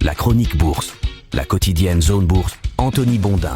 La chronique bourse, la quotidienne Zone Bourse, Anthony Bondin.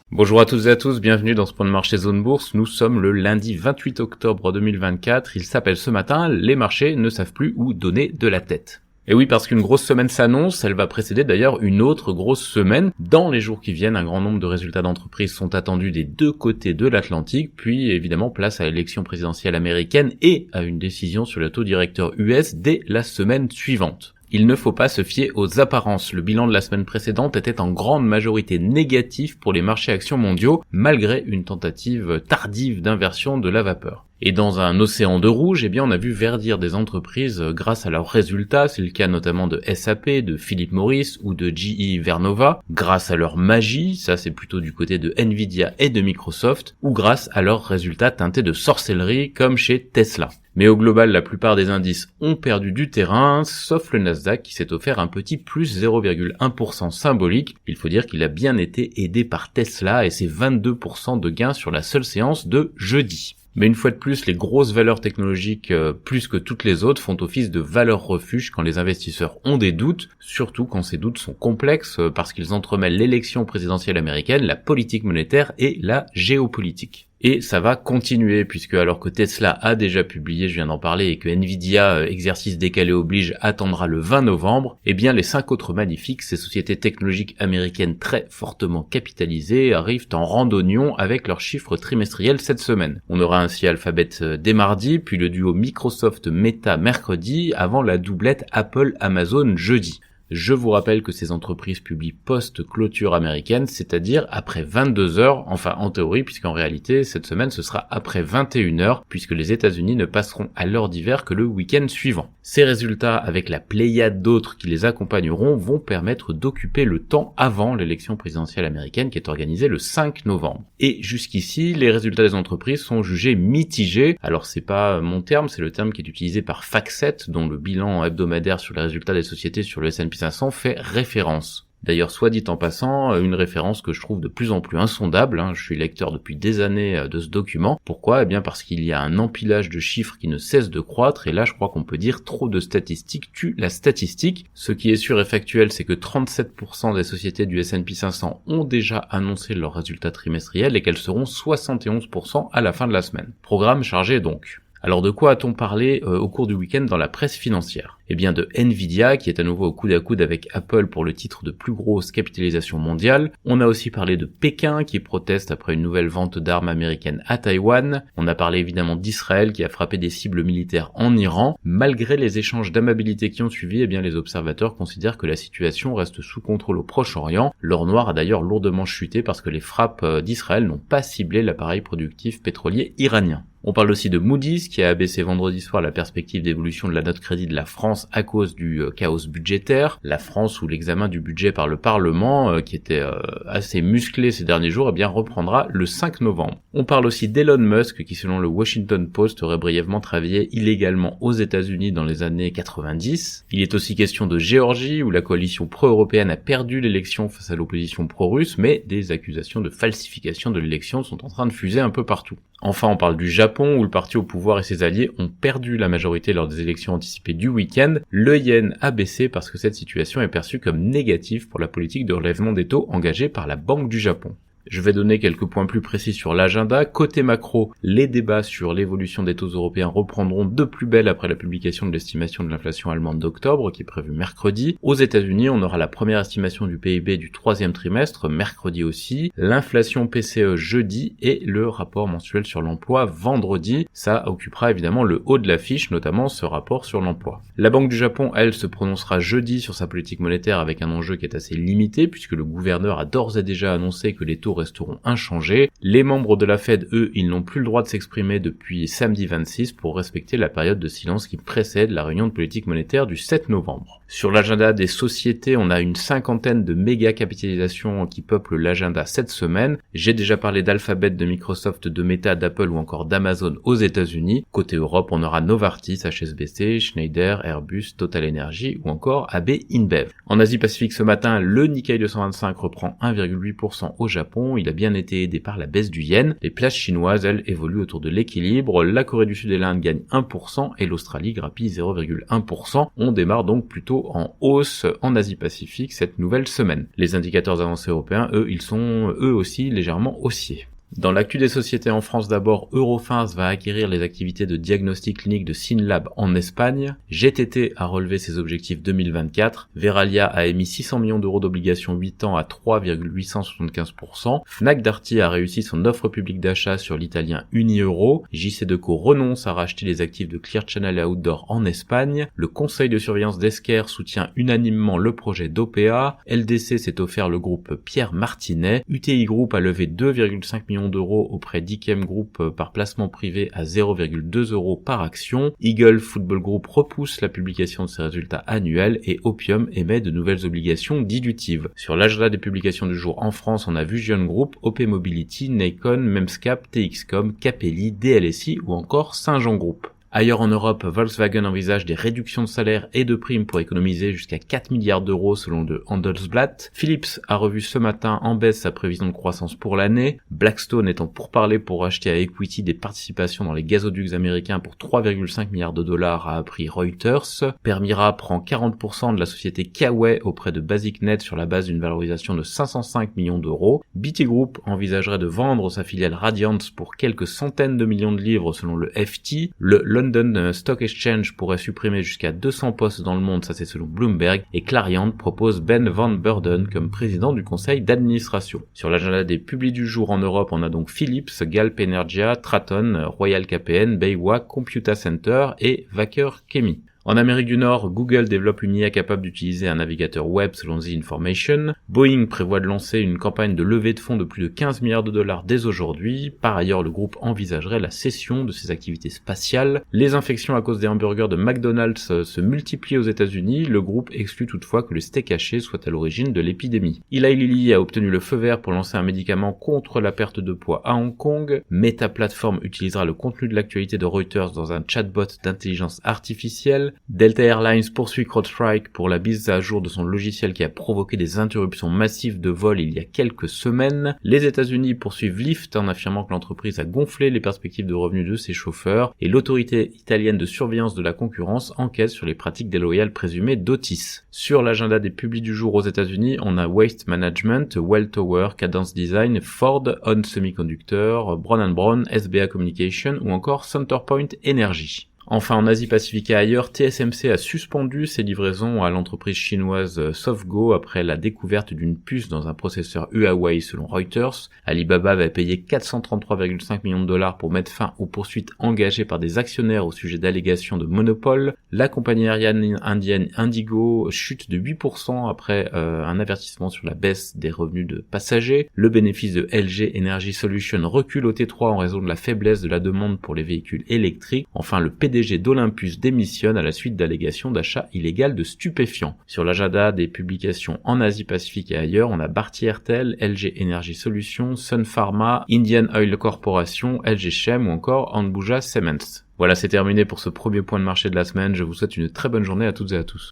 Bonjour à toutes et à tous, bienvenue dans ce point de marché Zone Bourse. Nous sommes le lundi 28 octobre 2024. Il s'appelle ce matin « Les marchés ne savent plus où donner de la tête ». Et oui, parce qu'une grosse semaine s'annonce, elle va précéder d'ailleurs une autre grosse semaine. Dans les jours qui viennent, un grand nombre de résultats d'entreprises sont attendus des deux côtés de l'Atlantique, puis évidemment place à l'élection présidentielle américaine et à une décision sur le taux directeur US dès la semaine suivante. Il ne faut pas se fier aux apparences. Le bilan de la semaine précédente était en grande majorité négatif pour les marchés actions mondiaux, malgré une tentative tardive d'inversion de la vapeur. Et dans un océan de rouge, on a vu verdir des entreprises grâce à leurs résultats, c'est le cas notamment de SAP, de Philip Morris ou de GE Vernova, grâce à leur magie, ça c'est plutôt du côté de Nvidia et de Microsoft, ou grâce à leurs résultats teintés de sorcellerie comme chez Tesla. Mais au global, la plupart des indices ont perdu du terrain, sauf le Nasdaq qui s'est offert un petit plus 0,1% symbolique. Il faut dire qu'il a bien été aidé par Tesla et ses 22% de gains sur la seule séance de jeudi. Mais une fois de plus, les grosses valeurs technologiques, plus que toutes les autres, font office de valeur refuge quand les investisseurs ont des doutes, surtout quand ces doutes sont complexes, parce qu'ils entremêlent l'élection présidentielle américaine, la politique monétaire et la géopolitique. Et ça va continuer, puisque alors que Tesla a déjà publié, je viens d'en parler, et que Nvidia, exercice décalé oblige, attendra le 20 novembre, les 5 autres magnifiques, ces sociétés technologiques américaines très fortement capitalisées, arrivent en randonnion avec leurs chiffres trimestriels cette semaine. On aura ainsi Alphabet dès mardi, puis le duo Microsoft-Meta mercredi, avant la doublette Apple-Amazon jeudi. Je vous rappelle que ces entreprises publient post-clôture américaine, c'est-à-dire après 22 heures, enfin en théorie, puisqu'en réalité, cette semaine ce sera après 21 heures, puisque les États-Unis ne passeront à l'heure d'hiver que le week-end suivant. Ces résultats, avec la pléiade d'autres qui les accompagneront, vont permettre d'occuper le temps avant l'élection présidentielle américaine qui est organisée le 5 novembre. Et jusqu'ici, les résultats des entreprises sont jugés mitigés. Alors c'est pas mon terme, c'est le terme qui est utilisé par FactSet, dont le bilan hebdomadaire sur les résultats des sociétés sur le S&P 500 fait référence. D'ailleurs, soit dit en passant, une référence que je trouve de plus en plus insondable, je suis lecteur depuis des années de ce document. Pourquoi ? Parce qu'il y a un empilage de chiffres qui ne cesse de croître, et là je crois qu'on peut dire trop de statistiques tue la statistique. Ce qui est sûr et factuel, c'est que 37% des sociétés du S&P 500 ont déjà annoncé leurs résultats trimestriels et qu'elles seront 71% à la fin de la semaine. Programme chargé donc. Alors de quoi a-t-on parlé au cours du week-end dans la presse financière ? De Nvidia, qui est à nouveau au coude à coude avec Apple pour le titre de plus grosse capitalisation mondiale. On a aussi parlé de Pékin, qui proteste après une nouvelle vente d'armes américaines à Taïwan. On a parlé évidemment d'Israël, qui a frappé des cibles militaires en Iran. Malgré les échanges d'amabilité qui ont suivi, les observateurs considèrent que la situation reste sous contrôle au Proche-Orient. L'or noir a d'ailleurs lourdement chuté parce que les frappes d'Israël n'ont pas ciblé l'appareil productif pétrolier iranien. On parle aussi de Moody's qui a abaissé vendredi soir la perspective d'évolution de la note crédit de la France à cause du chaos budgétaire. La France, où l'examen du budget par le Parlement, qui était assez musclé ces derniers jours, reprendra le 5 novembre. On parle aussi d'Elon Musk qui, selon le Washington Post, aurait brièvement travaillé illégalement aux États-Unis dans les années 90. Il est aussi question de Géorgie, où la coalition pro-européenne a perdu l'élection face à l'opposition pro-russe, mais des accusations de falsification de l'élection sont en train de fuser un peu partout. Enfin, on parle du Japon, où le parti au pouvoir et ses alliés ont perdu la majorité lors des élections anticipées du week-end. Le yen a baissé parce que cette situation est perçue comme négative pour la politique de relèvement des taux engagée par la Banque du Japon. Je vais donner quelques points plus précis sur l'agenda. Côté macro, les débats sur l'évolution des taux européens reprendront de plus belle après la publication de l'estimation de l'inflation allemande d'octobre, qui est prévue mercredi. Aux États-Unis, on aura la première estimation du PIB du troisième trimestre, mercredi aussi, l'inflation PCE jeudi et le rapport mensuel sur l'emploi vendredi. Ça occupera évidemment le haut de l'affiche, notamment ce rapport sur l'emploi. La Banque du Japon, elle, se prononcera jeudi sur sa politique monétaire avec un enjeu qui est assez limité, puisque le gouverneur a d'ores et déjà annoncé que les taux resteront inchangés. Les membres de la Fed, eux, ils n'ont plus le droit de s'exprimer depuis samedi 26 pour respecter la période de silence qui précède la réunion de politique monétaire du 7 novembre. Sur l'agenda des sociétés, on a une cinquantaine de méga capitalisations qui peuplent l'agenda cette semaine. J'ai déjà parlé d'Alphabet, de Microsoft, de Meta, d'Apple ou encore d'Amazon aux États-Unis. Côté Europe, on aura Novartis, HSBC, Schneider, Airbus, Total Energy ou encore AB InBev. En Asie-Pacifique ce matin, le Nikkei 225 reprend 1,8% au Japon, Japon, il a bien été aidé par la baisse du yen. Les places chinoises, elles, évoluent autour de l'équilibre. La Corée du Sud et l'Inde gagnent 1% et l'Australie grappille 0,1%. On démarre donc plutôt en hausse en Asie-Pacifique cette nouvelle semaine. Les indicateurs avancés européens, eux, ils sont eux aussi légèrement haussiers. Dans l'actu des sociétés en France d'abord, Eurofins va acquérir les activités de diagnostic clinique de Synlab en Espagne, GTT a relevé ses objectifs 2024, Veralia a émis 600 millions d'euros d'obligations 8 ans à 3,875%, Fnac Darty a réussi son offre publique d'achat sur l'italien Unieuro, JC2Co renonce à racheter les actifs de Clear Channel et Outdoor en Espagne, le conseil de surveillance d'Esker soutient unanimement le projet d'OPA, LDC s'est offert le groupe Pierre Martinet, UTI Group a levé 2,5 millions d'euros auprès d'Ikem Group par placement privé à 0,2 € par action. Eagle Football Group repousse la publication de ses résultats annuels et Opium émet de nouvelles obligations dilutives. Sur l'agenda des publications du jour en France, on a Vision Group, OP Mobility, Nikon, Memscap, TXcom, Capelli, DLSI ou encore Saint-Jean Group. Ailleurs en Europe, Volkswagen envisage des réductions de salaires et de primes pour économiser jusqu'à 4 milliards d'euros selon le Handelsblatt. Philips a revu ce matin en baisse sa prévision de croissance pour l'année. Blackstone est en pourparlers pour acheter à equity des participations dans les gazoducs américains pour 3,5 milliards de dollars, a appris Reuters. Permira prend 40% de la société Huawei auprès de BasicNet sur la base d'une valorisation de 505 millions d'euros. BT Group envisagerait de vendre sa filiale Radiant pour quelques centaines de millions de livres selon le FT. Le London Stock Exchange pourrait supprimer jusqu'à 200 postes dans le monde, ça c'est selon Bloomberg, et Clariant propose Ben Van Beurden comme président du conseil d'administration. Sur l'agenda des publis du jour en Europe, on a donc Philips, Galp Energia, Traton, Royal KPN, Baiwa, Computa Center et Wacker Chemie. En Amérique du Nord, Google développe une IA capable d'utiliser un navigateur web selon The Information. Boeing prévoit de lancer une campagne de levée de fonds de plus de 15 milliards de dollars dès aujourd'hui. Par ailleurs, le groupe envisagerait la cession de ses activités spatiales. Les infections à cause des hamburgers de McDonald's se multiplient aux États-Unis. Le groupe exclut toutefois que le steak haché soit à l'origine de l'épidémie. Eli Lilly a obtenu le feu vert pour lancer un médicament contre la perte de poids à Hong Kong. Meta Platform utilisera le contenu de l'actualité de Reuters dans un chatbot d'intelligence artificielle. Delta Airlines poursuit CrowdStrike pour la mise à jour de son logiciel qui a provoqué des interruptions massives de vol il y a quelques semaines. Les États-Unis poursuivent Lyft en affirmant que l'entreprise a gonflé les perspectives de revenus de ses chauffeurs et l'autorité italienne de surveillance de la concurrence enquête sur les pratiques déloyales présumées d'Otis. Sur l'agenda des publis du jour aux États-Unis, on a Waste Management, Welltower, Cadence Design, Ford, On Semiconductor, Brown & Brown, SBA Communication ou encore Centerpoint Energy. Enfin, en Asie-Pacifique et ailleurs, TSMC a suspendu ses livraisons à l'entreprise chinoise SoftGo après la découverte d'une puce dans un processeur Huawei selon Reuters. Alibaba va payer 433,5 millions de dollars pour mettre fin aux poursuites engagées par des actionnaires au sujet d'allégations de monopole. La compagnie aérienne indienne Indigo chute de 8% après un avertissement sur la baisse des revenus de passagers. Le bénéfice de LG Energy Solution recule au T3 en raison de la faiblesse de la demande pour les véhicules électriques. Enfin, le PDG d'Olympus démissionne à la suite d'allégations d'achat illégal de stupéfiants. Sur l'agenda des publications en Asie-Pacifique et ailleurs, on a Bharti Airtel, LG Energy Solutions, Sun Pharma, Indian Oil Corporation, LG Chem ou encore Ambuja Cements. Voilà, c'est terminé pour ce premier point de marché de la semaine. Je vous souhaite une très bonne journée à toutes et à tous.